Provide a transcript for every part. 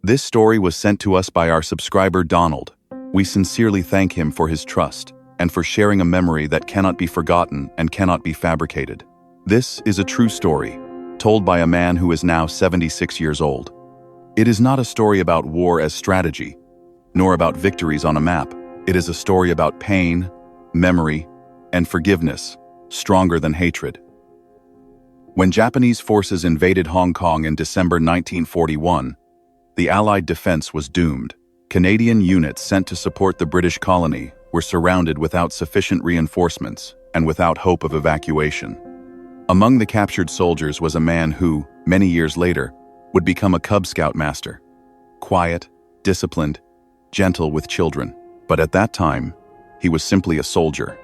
This story was sent to us by our subscriber Donald. We sincerely thank him for his trust and for sharing a memory that cannot be forgotten and cannot be fabricated. This is a true story, told by a man who is now 76 years old. It is not a story about war as strategy, nor about victories on a map. It is a story about pain, memory, and forgiveness, stronger than hatred. When Japanese forces invaded Hong Kong in December 1941, the Allied defense was doomed. Canadian units sent to support the British colony were surrounded without sufficient reinforcements and without hope of evacuation. Among the captured soldiers was a man who, many years later, would become a Cub Scout master. Quiet, disciplined, gentle with children. But at that time, he was simply a soldier.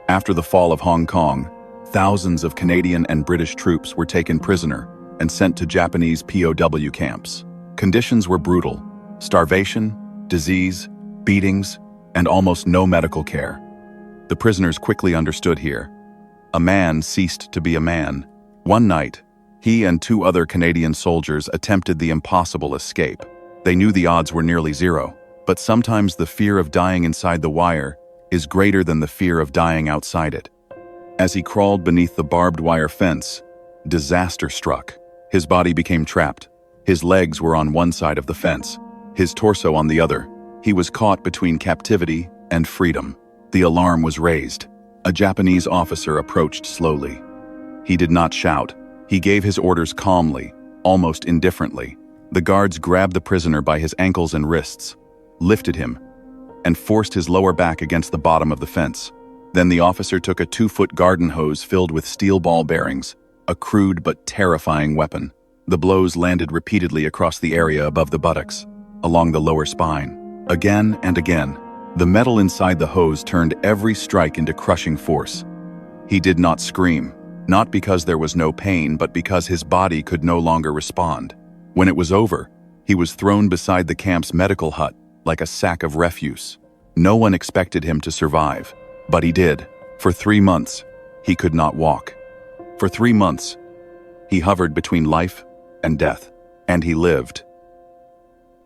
After the fall of Hong Kong, thousands of Canadian and British troops were taken prisoner and sent to Japanese POW camps. Conditions were brutal: starvation, disease, beatings, and almost no medical care. The prisoners quickly understood here. A man ceased to be a man. One night, he and 2 other Canadian soldiers attempted the impossible escape. They knew the odds were nearly zero, but sometimes the fear of dying inside the wire is greater than the fear of dying outside it. As he crawled beneath the barbed wire fence, disaster struck. His body became trapped. His legs were on one side of the fence, his torso on the other. He was caught between captivity and freedom. The alarm was raised. A Japanese officer approached slowly. He did not shout. He gave his orders calmly, almost indifferently. The guards grabbed the prisoner by his ankles and wrists, lifted him, and forced his lower back against the bottom of the fence. Then the officer took a 2-foot garden hose filled with steel ball bearings, a crude but terrifying weapon. The blows landed repeatedly across the area above the buttocks, along the lower spine. Again and again, the metal inside the hose turned every strike into crushing force. He did not scream, not because there was no pain, but because his body could no longer respond. When it was over, he was thrown beside the camp's medical hut like a sack of refuse. No one expected him to survive, but he did. For 3 months, he could not walk. For 3 months, he hovered between life and death, and he lived.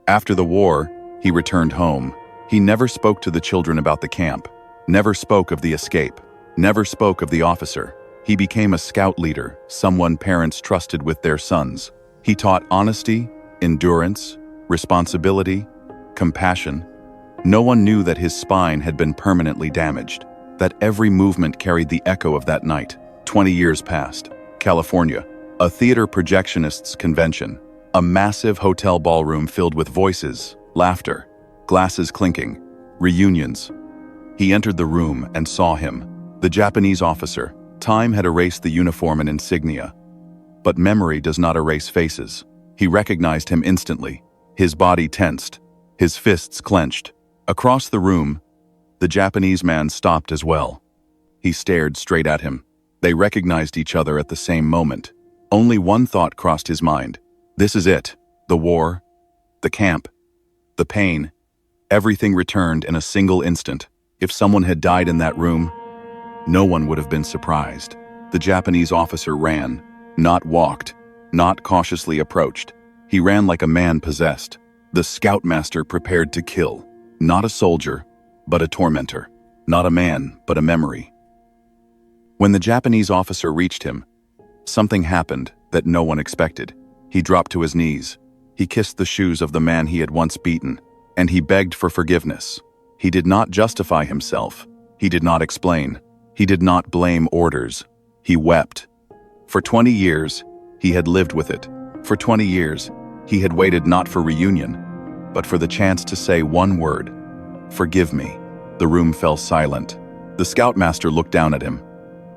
After the war, he returned home. He never spoke to the children about the camp, never spoke of the escape, never spoke of the officer. He became a scout leader, someone parents trusted with their sons. He taught honesty, endurance, responsibility, compassion. No one knew that his spine had been permanently damaged, that every movement carried the echo of that night. 20 years passed. California, a theater projectionists convention, a massive hotel ballroom filled with voices, laughter, glasses clinking, reunions. He entered the room and saw him, the Japanese officer. Time had erased the uniform and insignia, but memory does not erase faces. He recognized him instantly. His body tensed, his fists clenched. Across the room, the Japanese man stopped as well. He stared straight at him. They recognized each other at the same moment. Only one thought crossed his mind. This is it. The war, the camp, the pain. Everything returned in a single instant. If someone had died in that room, no one would have been surprised. The Japanese officer ran, not walked, not cautiously approached. He ran like a man possessed. The scoutmaster prepared to kill. Not a soldier, but a tormentor. Not a man, but a memory. When the Japanese officer reached him, something happened that no one expected. He dropped to his knees. He kissed the shoes of the man he had once beaten, and he begged for forgiveness. He did not justify himself. He did not explain. He did not blame orders. He wept. For 20 years, he had lived with it. For 20 years, he had waited not for reunion, but for the chance to say one word: "Forgive me." The room fell silent. The scoutmaster looked down at him.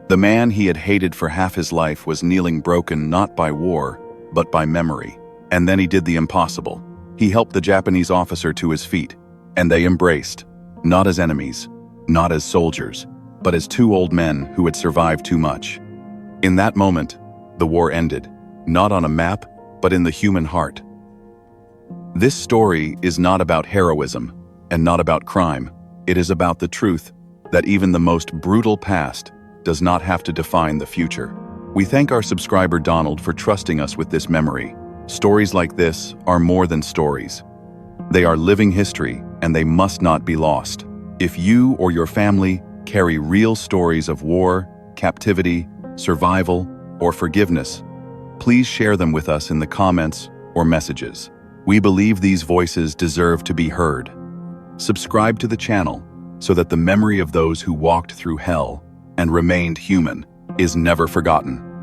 The man he had hated for half his life was kneeling, broken not by war, but by memory. And then he did the impossible. He helped the Japanese officer to his feet, and they embraced, not as enemies, not as soldiers, but as 2 old men who had survived too much. In that moment, the war ended, not on a map, but in the human heart. This story is not about heroism and not about crime. It is about the truth that even the most brutal past does not have to define the future. We thank our subscriber Donald for trusting us with this memory. Stories like this are more than stories. They are living history, and they must not be lost. If you or your family carry real stories of war, captivity, survival, or forgiveness, please share them with us in the comments or messages. We believe these voices deserve to be heard. Subscribe to the channel so that the memory of those who walked through hell and remained human is never forgotten.